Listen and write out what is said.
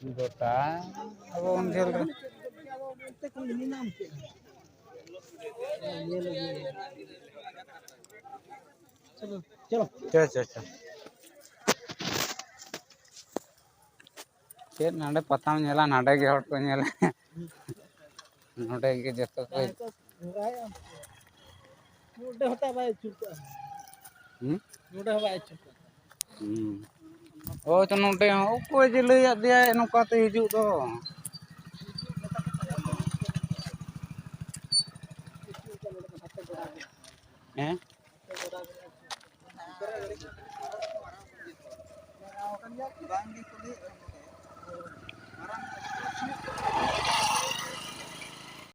गोटा अब उन झेल चलो चलो चल चल चल चेत नाडे पता नेला नाडे के हट को नेला नोडे के जतो को नोडे होता भाई चुका नोडे हवा चुका ओ तो नोडे हो कोई जे लई दिया नोका ते हिजु दो हैं